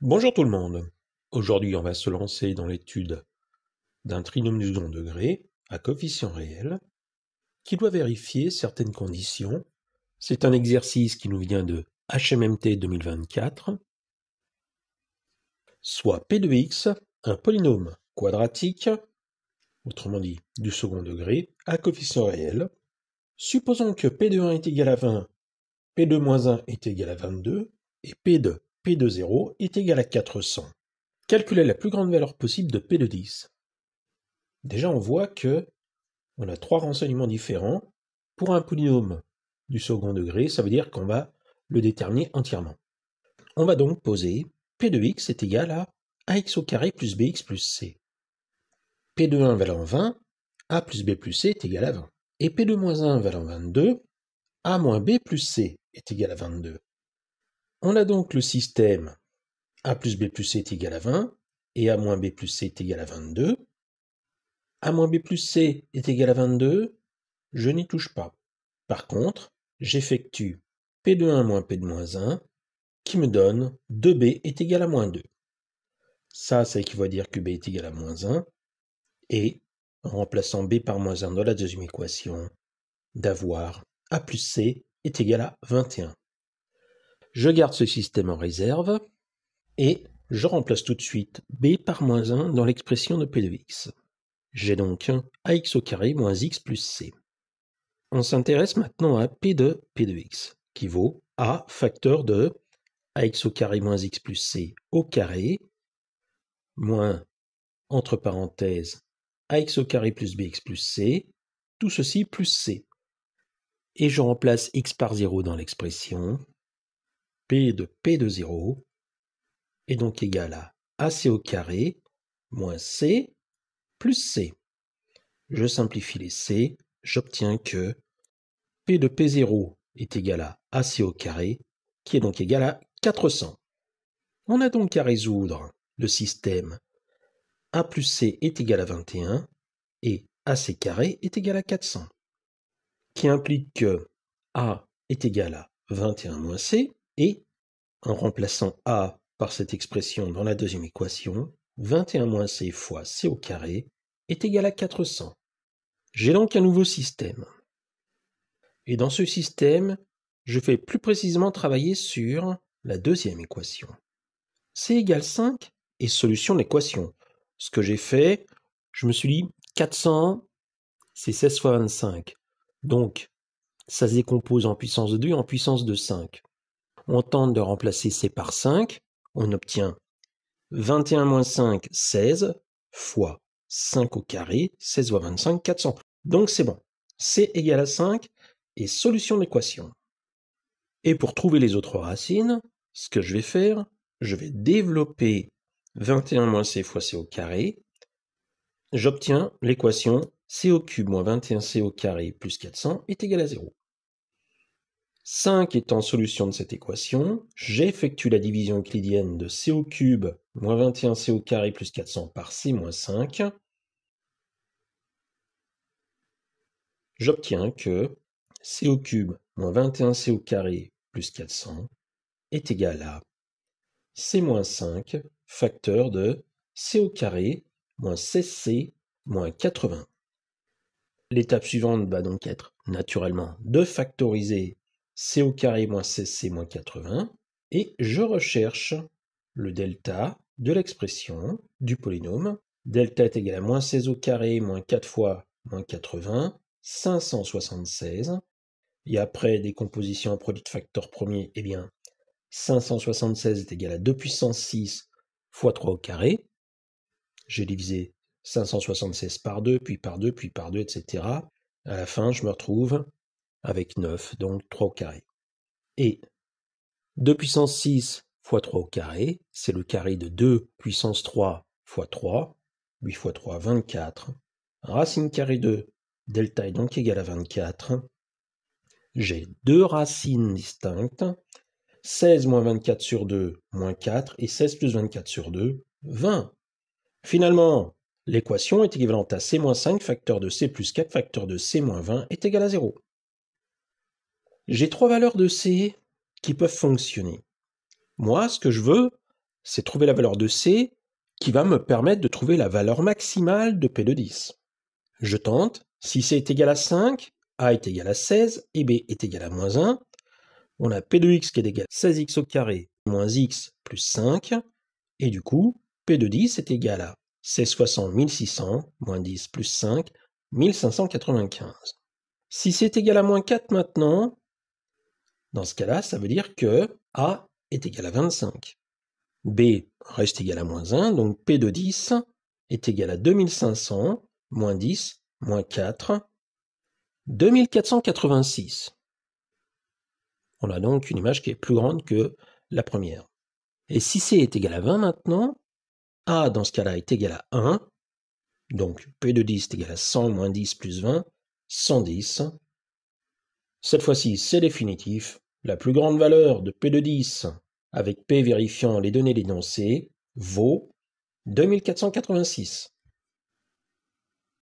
Bonjour tout le monde. Aujourd'hui, on va se lancer dans l'étude d'un trinôme du second degré à coefficient réel qui doit vérifier certaines conditions. C'est un exercice qui nous vient de HMMT 2024, soit P de x, un polynôme quadratique, autrement dit du second degré, à coefficient réel. Supposons que P de 1 est égal à 20, P de moins 1 est égal à 22, et P de 0 est égal à 400. Calculer la plus grande valeur possible de P de 10. Déjà, on voit que on a trois renseignements différents. Pour un polynôme du second degré, ça veut dire qu'on va le déterminer entièrement. On va donc poser P de x est égal à ax au carré plus bx plus c. P de 1 valant 20, a plus b plus c est égal à 20. Et P de moins 1 valant 22, a moins b plus c est égal à 22. On a donc le système a plus b plus c est égal à 20, et a moins b plus c est égal à 22. A moins b plus c est égal à 22, je n'y touche pas. Par contre, j'effectue P de 1 moins P de moins 1, qui me donne 2B est égal à moins 2. Ça équivaut à dire que B est égal à moins 1, et, en remplaçant B par moins 1 dans la deuxième équation, d'avoir A plus C est égal à 21. Je garde ce système en réserve, et je remplace tout de suite B par moins 1 dans l'expression de P de x. J'ai donc ax au carré moins x plus c. On s'intéresse maintenant à P de x, qui vaut A facteur de ax au carré moins x plus c au carré, moins, entre parenthèses, ax au carré plus bx plus c, tout ceci plus c. Et je remplace x par 0 dans l'expression. P de 0 est donc égal à ac au carré moins c plus c. Je simplifie les c, j'obtiens que P de P0 est égal à AC au carré, qui est donc égal à 400. On a donc à résoudre le système A plus C est égal à 21 et AC carré est égal à 400, qui implique que A est égal à 21 moins C, et en remplaçant A par cette expression dans la deuxième équation, 21 moins C fois C au carré est égal à 400. J'ai donc un nouveau système. Et dans ce système, je fais plus précisément travailler sur la deuxième équation. C égale 5 est solution de l'équation. Ce que j'ai fait, je me suis dit 400, c'est 16 fois 25. Donc, ça se décompose en puissance de 2 et en puissance de 5. On tente de remplacer C par 5. On obtient 21 moins 5, 16, fois 5 au carré, 16 fois 25, 400. Donc c'est bon. C égale à 5 est solution de l'équation. Et pour trouver les autres racines, ce que je vais faire, je vais développer 21 moins c fois c au carré. J'obtiens l'équation c au cube moins 21c au carré plus 400 est égal à 0. 5 étant solution de cette équation, j'effectue la division euclidienne de c au cube moins 21c au carré plus 400 par c moins 5. J'obtiens que c au cube moins 21c au carré plus 400 est égal à c moins 5 facteur de c au carré moins 16c moins 80. L'étape suivante va donc être naturellement de factoriser c au carré moins 16c moins 80, et je recherche le delta de l'expression du polynôme. Delta est égal à moins 16 au carré moins 4 fois moins 80, 576. Et après décomposition en produit de facteur premier, eh bien 576 est égal à 2 puissance 6 fois 3 au carré. J'ai divisé 576 par 2, puis par 2, puis par 2, etc. À la fin, je me retrouve avec 9, donc 3 au carré. Et 2 puissance 6 fois 3 au carré, c'est le carré de 2 puissance 3 fois 3, 8 fois 3, 24. Racine carrée de delta est donc égal à 24. J'ai deux racines distinctes. 16 moins 24 sur 2, moins 4, et 16 plus 24 sur 2, 20. Finalement, l'équation est équivalente à c moins 5 facteur de c plus 4 facteur de c moins 20 est égal à 0. J'ai trois valeurs de c qui peuvent fonctionner. Moi, ce que je veux, c'est trouver la valeur de C qui va me permettre de trouver la valeur maximale de P de 10. Je tente. Si C est égal à 5, A est égal à 16 et B est égal à moins 1. On a P de x qui est égal à 16x au carré moins x plus 5. Et du coup, P de 10 est égal à 16 fois 100, 1600, moins 10 plus 5, 1595. Si c'est égal à moins 4 maintenant, dans ce cas-là, ça veut dire que A est égal à 25. B reste égal à moins 1, donc P de 10 est égal à 2500, moins 10, moins 4, 2486. On a donc une image qui est plus grande que la première. Et si C est égal à 20 maintenant, A dans ce cas-là est égal à 1, donc P de 10 est égal à 100 moins 10 plus 20, 110. Cette fois-ci, c'est définitif. La plus grande valeur de P de 10, avec P vérifiant les données de l'énoncé, vaut 2486.